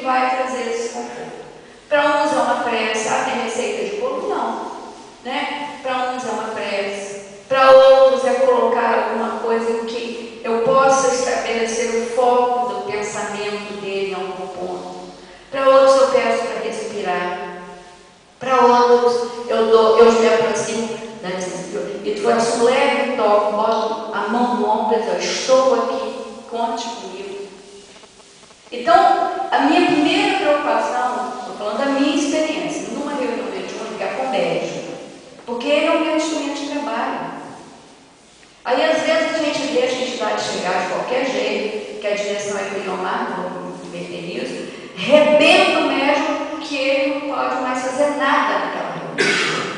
vai trazer esse conforto. Para uns é uma prece, tem receita de bolo? Não. Né? Para uns é uma prece, para outros é colocar alguma coisa em que eu possa estabelecer o foco do pensamento dele em algum ponto. Para outros eu peço para respirar. Para outros eu me aproximo, né, e faço um leve toque, boto a mão no ombro e digo, estou aqui, conte comigo. Então, a minha primeira preocupação, estou falando da minha experiência, numa reunião mediúnica com médium, porque ele é o meu instrumento de trabalho. Aí, às vezes, a gente deixa a entidade chegar de qualquer jeito, que a direção é clinomar, vou meter nisso, rebenta o médium que ele não pode mais fazer nada naquela reunião.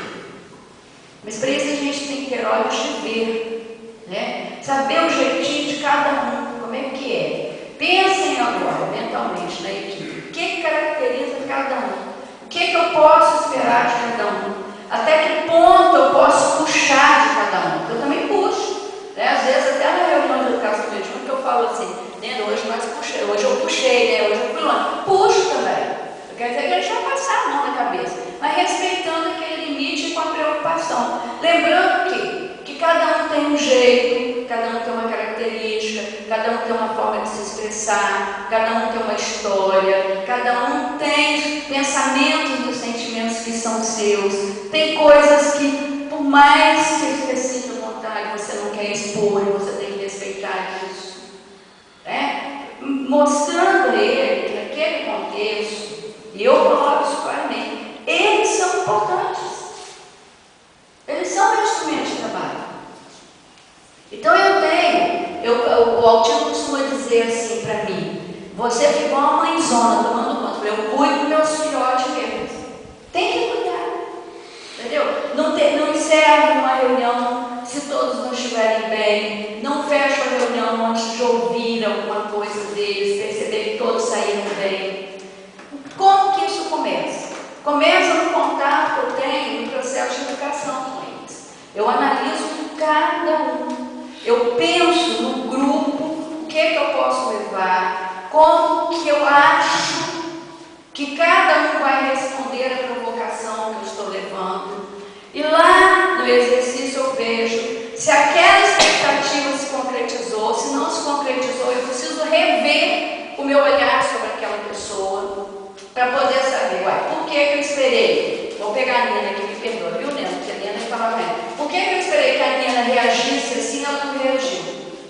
Mas para isso a gente tem que ter olhos de ver, né? Saber o jeitinho de cada um, como é que é. Pensem agora, mentalmente, na equipe, o que caracteriza cada um, o que eu posso esperar de cada um, até que ponto eu posso puxar de cada um, eu também puxo, né? Às vezes até na reunião de educação mediúnica que eu falo assim, né? Hoje eu puxei, né? Hoje eu fui longe, puxo também. Quer dizer que a gente vai passar a mão na cabeça, mas respeitando aquele limite com a preocupação. Lembrando que cada um tem um jeito, cada um tem uma característica, cada um tem uma forma de se expressar, cada um tem uma história, cada um tem pensamentos e sentimentos que são seus. Tem coisas que, por mais que ele sinta vontade, você não quer expor, você tem que respeitar isso. Né? Mostrando a ele que naquele contexto, e eu coloco isso claramente, eles são importantes. Eles são meu instrumento de trabalho. Então o Altino costuma dizer assim para mim, você fica igual uma mãezona tomando conta, eu cuido dos meus filhotes mesmo. Tem que cuidar. Entendeu? Não encerra uma reunião se todos não estiverem bem, não fecha a reunião antes de ouvir alguma coisa deles, perceber que todos saíram bem. Como que isso começa? Começa no contato que eu tenho no processo de educação com eles. Eu analiso cada um. Eu penso no grupo, o que eu posso levar, como que eu acho que cada um vai responder à provocação que eu estou levando. E lá no exercício eu vejo se aquela expectativa se concretizou, se não se concretizou, eu preciso rever o meu olhar sobre aquela pessoa. Para poder saber, por que eu esperei? Vou pegar a Nina aqui, me perdoa, viu, Nena? Porque a Nina falava bem. Por que eu esperei que a Nina reagisse assim, ela não reagiu?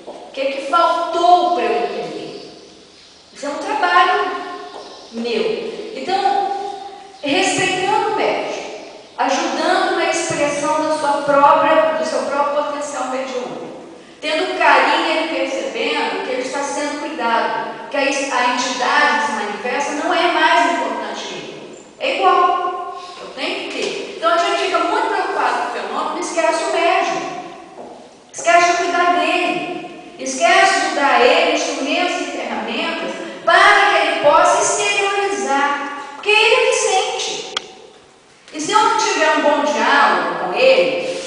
O que faltou para eu entender? Isso é um trabalho meu. Então, respeitando o médium, ajudando na expressão do seu próprio potencial mediúnico, tendo carinho, ele percebendo que ele está sendo cuidado, que a entidade que se manifesta não é mais importante que ele. É igual. Eu tenho que ter. Então a gente fica muito preocupado com o fenômeno e esquece o médium. Esquece de cuidar dele. Esquece de dar a ele instrumentos e ferramentas para que ele possa exteriorizar. Porque ele é que sente. E se eu não tiver um bom diálogo com ele,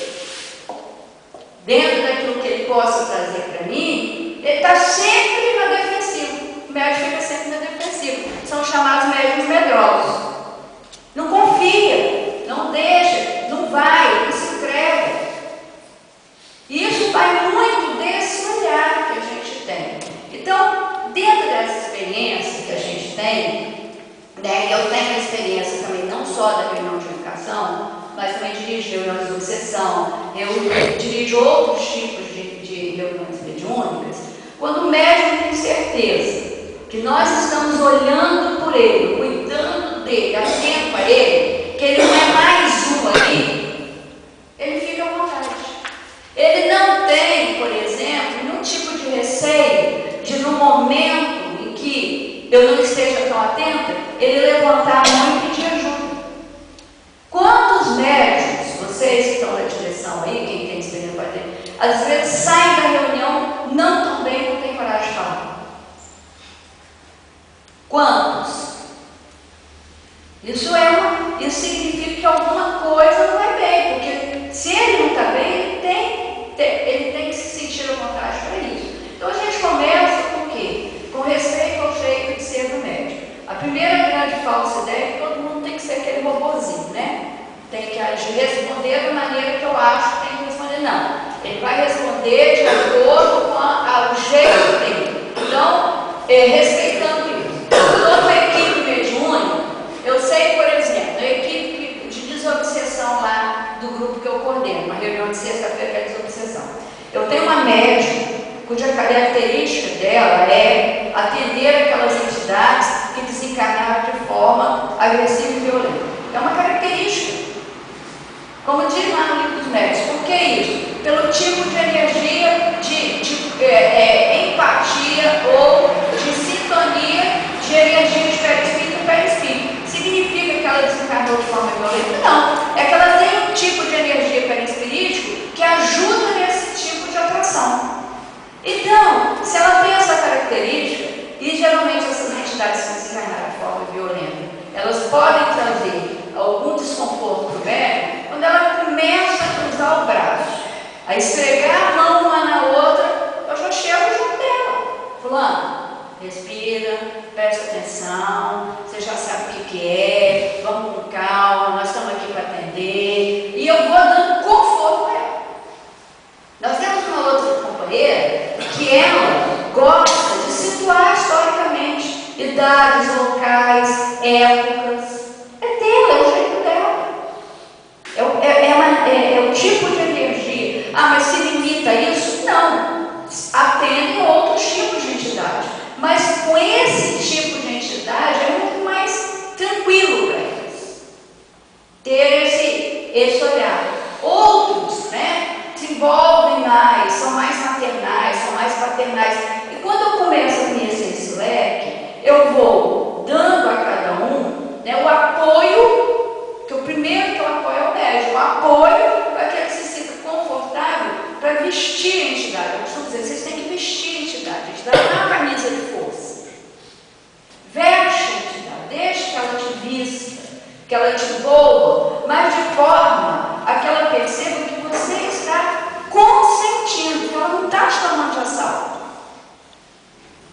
dentro daquilo que ele possa trazer para mim, ele está sempre na defensiva. O médium fica sempre na defensiva. São chamados médiuns medrosos. Não confia, não deixa, não vai, não se entrega. E isso vai muito desse olhar que a gente tem. Então, dentro dessa experiência que a gente tem, né, eu tenho a experiência também não só da reunião de educação, mas também dirijo reuniões de obsessão, eu dirijo outros tipos de reuniões mediúnicas, quando o médium tem certeza que nós estamos olhando por ele, cuidando dele, atento a ele, que ele não é mais um ali, ele fica à vontade. Ele não tem, por exemplo, nenhum tipo de receio de, no momento em que eu não esteja tão atenta, ele levantar a mão e pedir ajuda. Quantos médicos, vocês que estão na direção aí, quem tem experiência vai ter, às vezes saem da reunião, não tão bem, não tem coragem de falar? Quantos? Isso significa que alguma coisa não é bem, porque se ele não está bem, ele tem que se sentir à vontade para isso. Então a gente começa com o quê? Com respeito ao jeito de ser do médico. A primeira grande falsa ideia é que todo mundo tem que ser aquele robozinho, né? Tem que responder da maneira que eu acho que tem que responder. Não, ele vai responder de acordo com o jeito dele. Então, respeitando isso. Quando uma equipe mediúnica, eu sei, por exemplo, a equipe de desobsessão lá do grupo que eu coordeno, uma reunião de sexta-feira que é desobsessão. Eu tenho uma médica cuja característica dela é atender aquelas entidades que desencarnaram de forma agressiva e violenta. É uma característica. Como diz lá no livro dos médicos, por que isso? Pelo tipo de energia de empatia ou de sintonia de energia de perispírito e perispírito. Significa que ela desencarnou de forma violenta? Não. É que ela tem um tipo de energia perispirítico que ajuda nesse tipo de atração. Então, se ela tem essa característica, e geralmente essas entidades que desencarnaram de forma violenta, elas podem trazer algum desconforto para o médium quando ela começa a cruzar o braço, a esfregar a mão uma na outra, eu já chego junto dela. Fulano, respira, presta atenção, você já sabe o que é, vamos com calma, nós estamos aqui para atender, e eu vou dando conforto para ela. Nós temos uma outra companheira que ela gosta de situar historicamente idades, locais, épocas. É dela, é o jeito dela. É o tipo de energia. Ah, mas se limita a isso? Não. Atendem outros tipos de entidade. Mas com esse tipo de entidade é muito mais tranquilo para eles ter esse olhar. Outros, né, se envolvem mais, são mais maternais, são mais paternais. E quando eu começo a conhecer esse leque, eu vou dando a cada um, né, o apoio, que o primeiro que eu apoio é o médium, o apoio para que ele se sinta confortável para vestir a entidade. Eu costumo dizer, vocês têm que vestir a entidade não é uma camisa de força. Veste a entidade, deixe que ela te vista, que ela te envolva, mas de forma a que ela perceba que você está consentindo, que ela não está te tomando de assalto.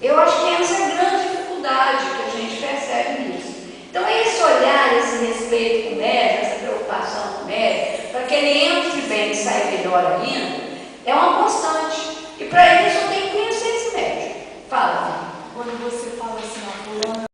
Eu acho que essa é a grande dificuldade que a gente percebe nisso. Então, esse olhar, esse respeito com o médium, essa preocupação com o médium, para que ele entre bem e saia melhor ainda, é uma constante. E para isso eu tenho que conhecer esse médium. Fala, filho. Quando você fala assim, a fulana